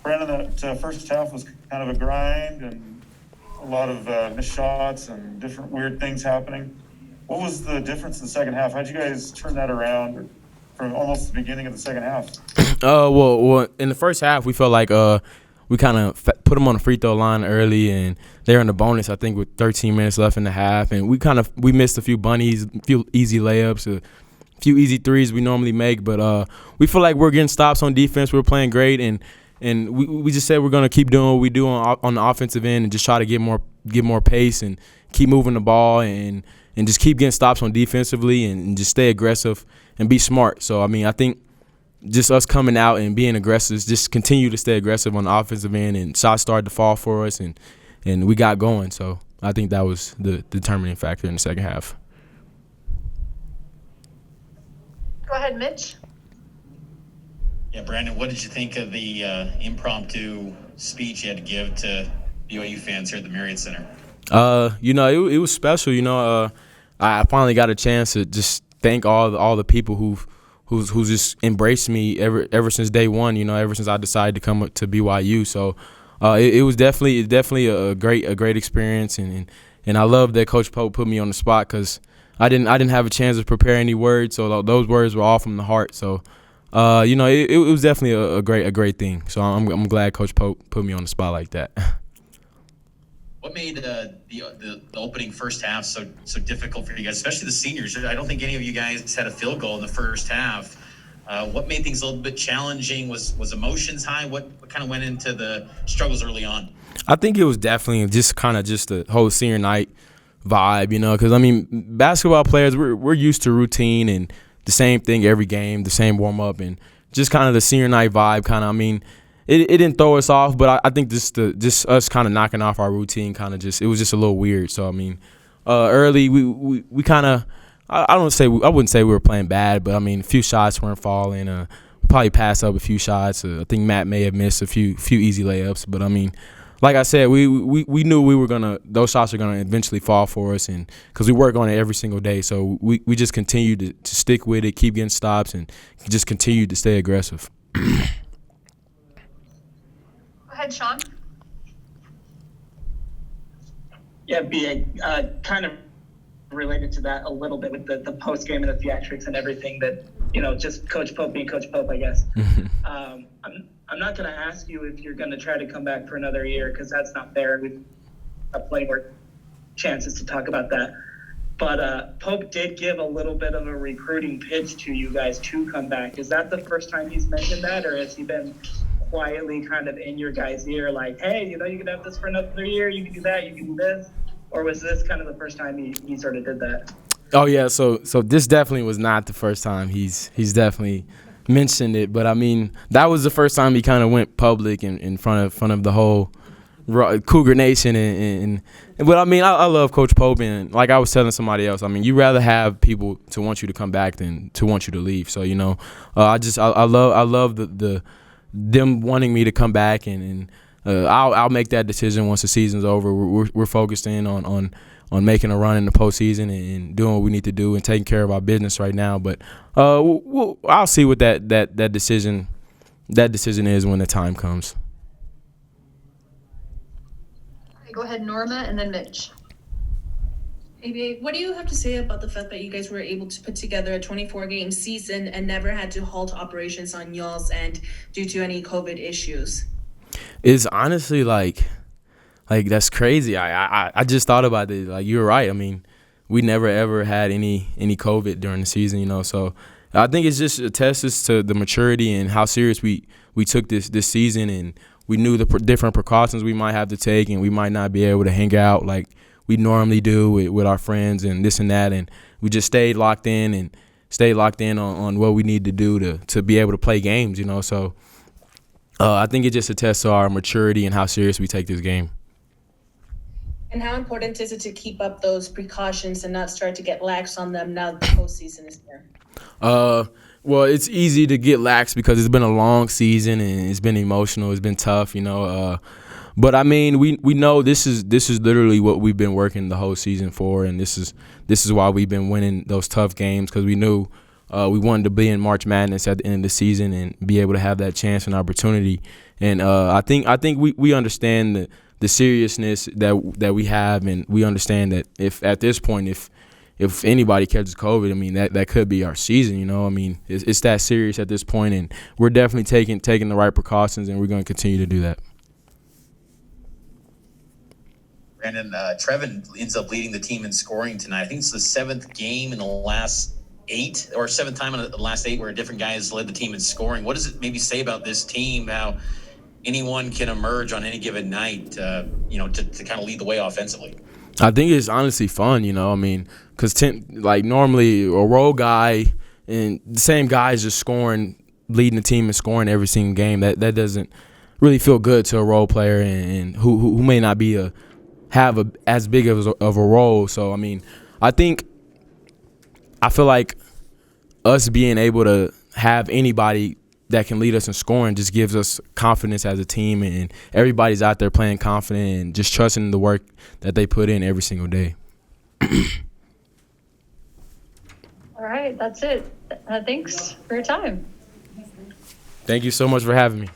Brandon, that first half was kind of a grind and a lot of missed shots and different weird things happening. What was the difference in the second half? How'd you guys turn that around from almost the beginning of the second half? Well, in the first half, we felt like we kind of put them on the free throw line early, and they were in the bonus, I think, with 13 minutes left in the half. And we missed a few bunnies, a few easy layups, a few easy threes we normally make. But we feel like we're getting stops on defense. We're playing great, and we just said we're going to keep doing what we do on the offensive end and just try to get more pace and keep moving the ball and just keep getting stops on defensively and just stay aggressive and be smart. So, I mean, I think just us coming out and being aggressive, just continue to stay aggressive on the offensive end, and shots started to fall for us, and we got going. So I think that was the determining factor in the second half. Go ahead, Mitch. Yeah, Brandon, what did you think of the impromptu speech you had to give to BYU fans here at the Marriott Center? It was special. I finally got a chance to just thank all the people who's just embraced me ever since day one. Ever since I decided to come to BYU. So it was definitely a great experience, and I love that Coach Pope put me on the spot because I didn't have a chance to prepare any words. So those words were all from the heart. So it was definitely a great thing. So I'm glad Coach Pope put me on the spot like that. What made the opening first half so difficult for you guys, especially the seniors? I don't think any of you guys had a field goal in the first half. What made things a little bit challenging? Was emotions high? What kind of went into the struggles early on? I think it was definitely just the whole senior night vibe, because, I mean, basketball players, we're used to routine and the same thing every game, the same warm-up, and just kind of the senior night vibe it didn't throw us off, but I think just us kind of knocking off our routine it was just a little weird. So, I mean, early we kind of – I wouldn't say we were playing bad, but, I mean, a few shots weren't falling. We probably passed up a few shots. I think Matt may have missed a few easy layups. But, I mean, like I said, we knew those shots were gonna eventually fall for us, and because we work on it every single day. So we just continued to stick with it, keep getting stops, and just continue to stay aggressive. Go ahead, Sean. Yeah, BA, kind of related to that a little bit with the post game and the theatrics and everything that, just Coach Pope being Coach Pope, I guess. I'm not going to ask you if you're going to try to come back for another year because that's not fair. We've got plenty more chances to talk about that. But Pope did give a little bit of a recruiting pitch to you guys to come back. Is that the first time he's mentioned that, or has he been quietly kind of in your guys' ear like, hey, you can have this for another year, you can do that, you can do this? Or was this kind of the first time he sort of did that? Oh, yeah, so this definitely was not the first time he's definitely mentioned it. But, I mean, that was the first time he kind of went public in front of the whole Cougar Nation. But, I mean, I love Coach Pope. And like I was telling somebody else, I mean, you rather have people to want you to come back than to want you to leave. So, I love them wanting me to come back, and I'll make that decision once the season's over. We're focused in on making a run in the postseason and doing what we need to do and taking care of our business right now. But I'll see what that decision is when the time comes. Go ahead, Norma, and then Mitch. Hey, what do you have to say about the fact that you guys were able to put together a 24-game season and never had to halt operations on y'all's end due to any COVID issues? It's honestly like that's crazy. I just thought about it. Like, you're right. I mean, we never ever had any COVID during the season, So I think it's just attests to the maturity and how serious we took this season, and we knew the different precautions we might have to take, and we might not be able to hang out like we normally do with our friends and this and that, and we just stayed locked in on what we need to do to be able to play games, So I think it just attests to our maturity and how serious we take this game. And how important is it to keep up those precautions and not start to get lax on them now that the postseason is here? Well, it's easy to get lax because it's been a long season and it's been emotional. It's been tough, But I mean, we know this is literally what we've been working the whole season for, and this is why we've been winning those tough games, because we knew We wanted to be in March Madness at the end of the season and be able to have that chance and opportunity. And I think we understand the seriousness that we have, and we understand that if at this point if anybody catches COVID, I mean that could be our season. I mean it's that serious at this point, and we're definitely taking the right precautions, and we're going to continue to do that. Brandon, Trevin ends up leading the team in scoring tonight. I think it's the 7th game in the last 8, or 7th time in the last 8 where a different guy has led the team in scoring. What does it maybe say about this team, how anyone can emerge on any given night, to kind of lead the way offensively? I think it's honestly fun, I mean, because normally a role guy and the same guy is just scoring, leading the team and scoring every single game. That doesn't really feel good to a role player and who may not be have as big of a role. So I mean, I feel like us being able to have anybody that can lead us in scoring just gives us confidence as a team, and everybody's out there playing confident and just trusting the work that they put in every single day. All right, that's it. Thanks for your time. Thank you so much for having me.